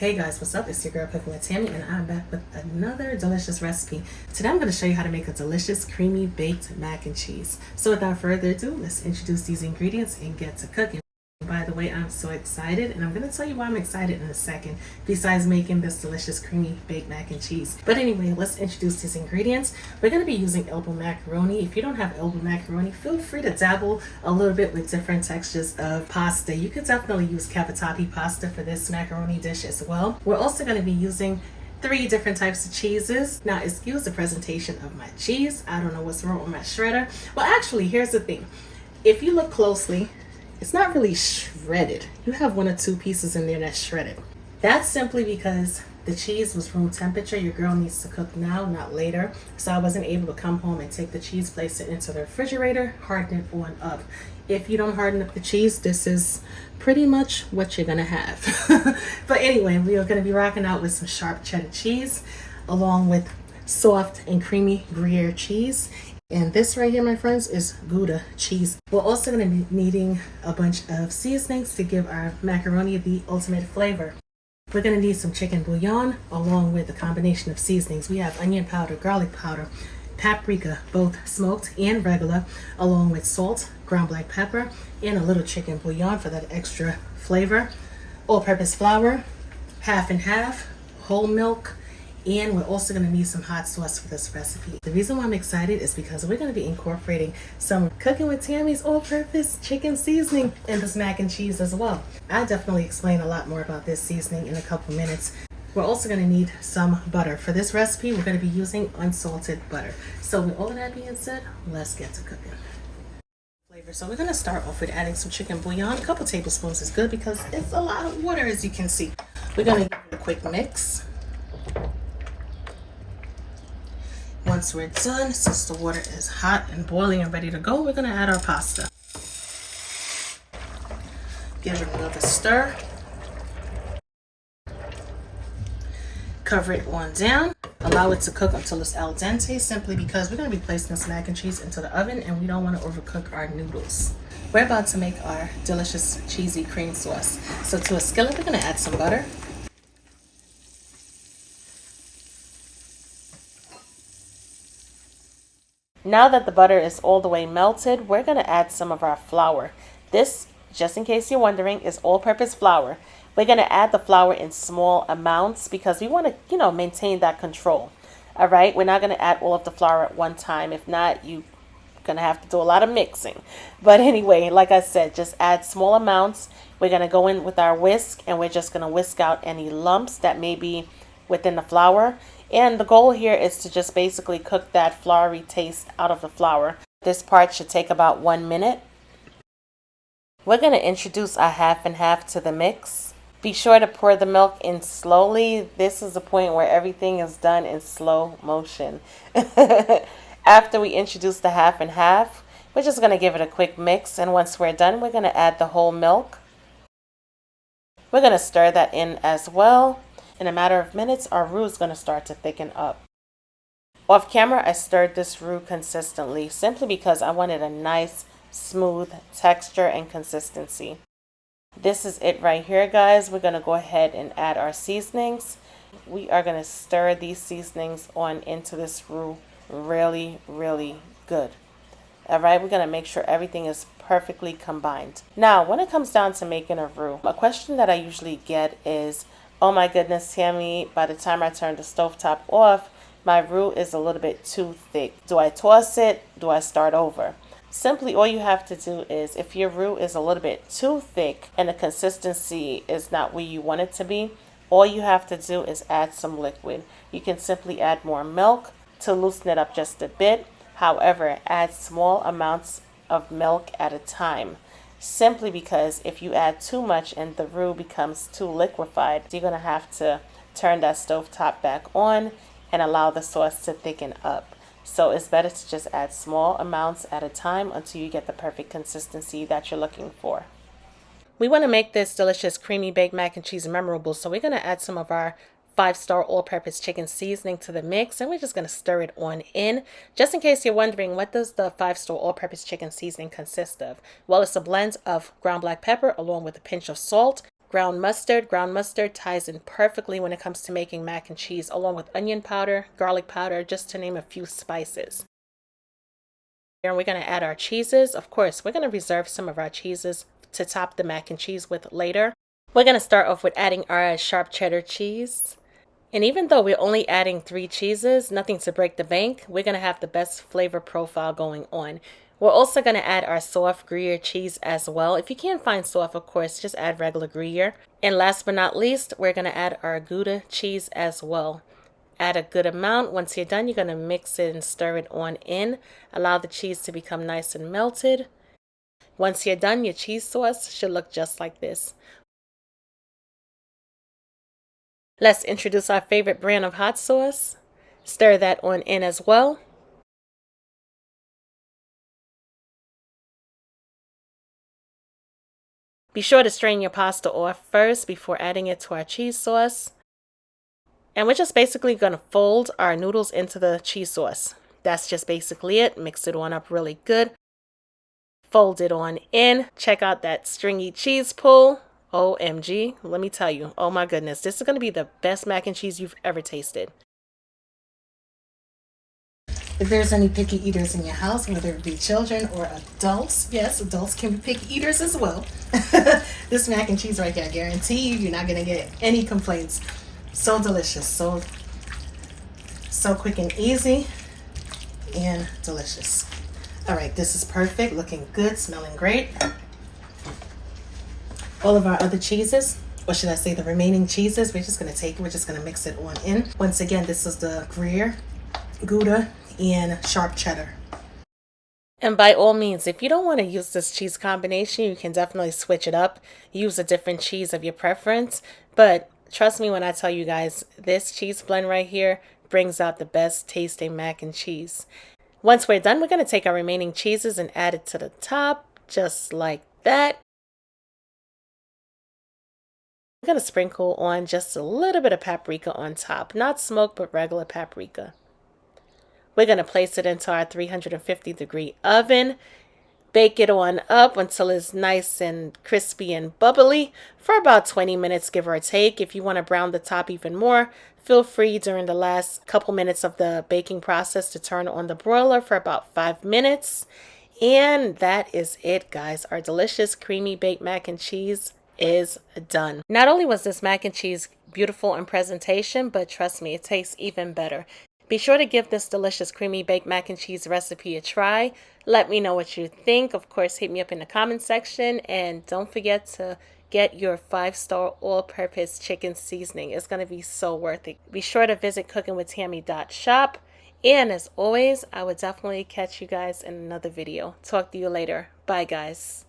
Hey guys, what's up? It's your girl Cooking with Tammy, and I'm back with another delicious recipe. Today I'm going to show you how to make a delicious creamy baked mac and cheese. So without further ado, let's introduce these ingredients and get to cooking. By the way, I'm so excited, and I'm going to tell you why I'm excited in a second, besides making this delicious creamy baked mac and cheese. But anyway, let's introduce these ingredients. We're going to be using elbow macaroni. If you don't have elbow macaroni, feel free to dabble a little bit with different textures of pasta. You could definitely use cavatappi pasta for this macaroni dish as well. We're also going to be using 3 different types of cheeses. Now, excuse the presentation of my cheese. I don't know what's wrong with my shredder. Well, actually, here's the thing. If you look closely, it's not really shredded. You have 1 or 2 pieces in there that's shredded. That's simply because the cheese was room temperature. Your girl needs to cook now, not later. So I wasn't able to come home and take the cheese, place it into the refrigerator, harden it on up. If you don't harden up the cheese, this is pretty much what you're gonna have. But anyway, we are gonna be rocking out with some sharp cheddar cheese, along with soft and creamy Gruyère cheese. And this right here, my friends, is Gouda cheese. We're also going to be needing a bunch of seasonings to give our macaroni the ultimate flavor. We're going to need some chicken bouillon along with a combination of seasonings. We have onion powder, garlic powder, paprika, both smoked and regular, along with salt, ground black pepper, and a little chicken bouillon for that extra flavor. All-purpose flour, half and half, whole milk, and we're also going to need some hot sauce for this recipe. The reason why I'm excited is because we're going to be incorporating some Cooking with Tammy's all-purpose chicken seasoning in this mac and cheese as well. I'll definitely explain a lot more about this seasoning in a couple minutes. We're also going to need some butter. For this recipe, we're going to be using unsalted butter. So with all of that being said, let's get to cooking. So we're going to start off with adding some chicken bouillon. A couple tablespoons is good because it's a lot of water, as you can see. We're going to give it a quick mix. Once we're done, since the water is hot and boiling and ready to go, we're going to add our pasta. Give it another stir. Cover it on down. Allow it to cook until it's al dente, simply because we're going to be placing this mac and cheese into the oven and we don't want to overcook our noodles. We're about to make our delicious cheesy cream sauce. So to a skillet, we're going to add some butter. Now that the butter is all the way melted, we're going to add some of our flour. This, just in case you're wondering, is all-purpose flour. We're going to add the flour in small amounts because we want to, maintain that control. All right, we're not going to add all of the flour at one time. If not, you're going to have to do a lot of mixing. But anyway, like I said, just add small amounts. We're going to go in with our whisk and we're just going to whisk out any lumps that may be within the flour. And the goal here is to just basically cook that floury taste out of the flour. This part should take about 1 minute. We're going to introduce our half and half to the mix. Be sure to pour the milk in slowly. This is the point where everything is done in slow motion. After we introduce the half and half, we're just going to give it a quick mix. And once we're done, we're going to add the whole milk. We're going to stir that in as well. In a matter of minutes, our roux is going to start to thicken up. Off camera, I stirred this roux consistently simply because I wanted a nice, smooth texture and consistency. This is it right here, guys. We're going to go ahead and add our seasonings. We are going to stir these seasonings on into this roux really, really good. All right, we're going to make sure everything is perfectly combined. Now, when it comes down to making a roux, a question that I usually get is, oh my goodness, Tammy, by the time I turn the stovetop off, my roux is a little bit too thick. Do I toss it? Do I start over? Simply, all you have to do is, if your roux is a little bit too thick and the consistency is not where you want it to be, all you have to do is add some liquid. You can simply add more milk to loosen it up just a bit. However, add small amounts of milk at a time. Simply because if you add too much and the roux becomes too liquefied, you're going to have to turn that stovetop back on and allow the sauce to thicken up. So it's better to just add small amounts at a time until you get the perfect consistency that you're looking for. We want to make this delicious creamy baked mac and cheese memorable, so we're going to add some of our 5-star all-purpose chicken seasoning to the mix, and we're just going to stir it on in. Just in case you're wondering, what does the 5-star all-purpose chicken seasoning consist of? Well, it's a blend of ground black pepper along with a pinch of salt, ground mustard. Ground mustard ties in perfectly when it comes to making mac and cheese, along with onion powder, garlic powder, just to name a few spices. And we're going to add our cheeses. Of course, we're going to reserve some of our cheeses to top the mac and cheese with later. We're going to start off with adding our sharp cheddar cheese. And even though we're only adding 3 cheeses, nothing to break the bank, we're going to have the best flavor profile going on. We're also going to add our soft Gruyere cheese as well. If you can't find soft, of course, just add regular Gruyere. And last but not least, we're going to add our Gouda cheese as well. Add a good amount. Once you're done, you're going to mix it and stir it on in. Allow the cheese to become nice and melted. Once you're done, your cheese sauce should look just like this. Let's introduce our favorite brand of hot sauce. Stir that on in as well. Be sure to strain your pasta off first before adding it to our cheese sauce. And we're just basically going to fold our noodles into the cheese sauce. That's just basically it. Mix it on up really good. Fold it on in. Check out that stringy cheese pull. OMG, let me tell you, oh my goodness, this is going to be the best mac and cheese you've ever tasted. If there's any picky eaters in your house, whether it be children or adults, yes, adults can be picky eaters as well. This mac and cheese right here, I guarantee you, you're not going to get any complaints. So delicious, so quick and easy and delicious. All right, this is perfect, looking good, smelling great. All of our other cheeses, or should I say the remaining cheeses, we're just going to mix it on in. Once again, this is the Gruyere, Gouda, and sharp cheddar. And by all means, if you don't want to use this cheese combination, you can definitely switch it up. Use a different cheese of your preference. But trust me when I tell you guys, this cheese blend right here brings out the best tasting mac and cheese. Once we're done, we're going to take our remaining cheeses and add it to the top, just like that. I'm going to sprinkle on just a little bit of paprika on top, not smoked, but regular paprika. We're going to place it into our 350-degree oven. Bake it on up until it's nice and crispy and bubbly for about 20 minutes, give or take. If you want to brown the top even more, feel free during the last couple minutes of the baking process to turn on the broiler for about 5 minutes. And that is it, guys. Our delicious creamy baked mac and cheese is done. Not only was this mac and cheese beautiful in presentation, but trust me, it tastes even better. Be sure to give this delicious creamy baked mac and cheese recipe a try. Let me know what you think. Of course, hit me up in the comment section, and don't forget to get your 5-star all-purpose chicken seasoning. It's going to be so worth it. Be sure to visit cookingwithtammy.shop. And as always, I would definitely catch you guys in another video. Talk to you later. Bye, guys.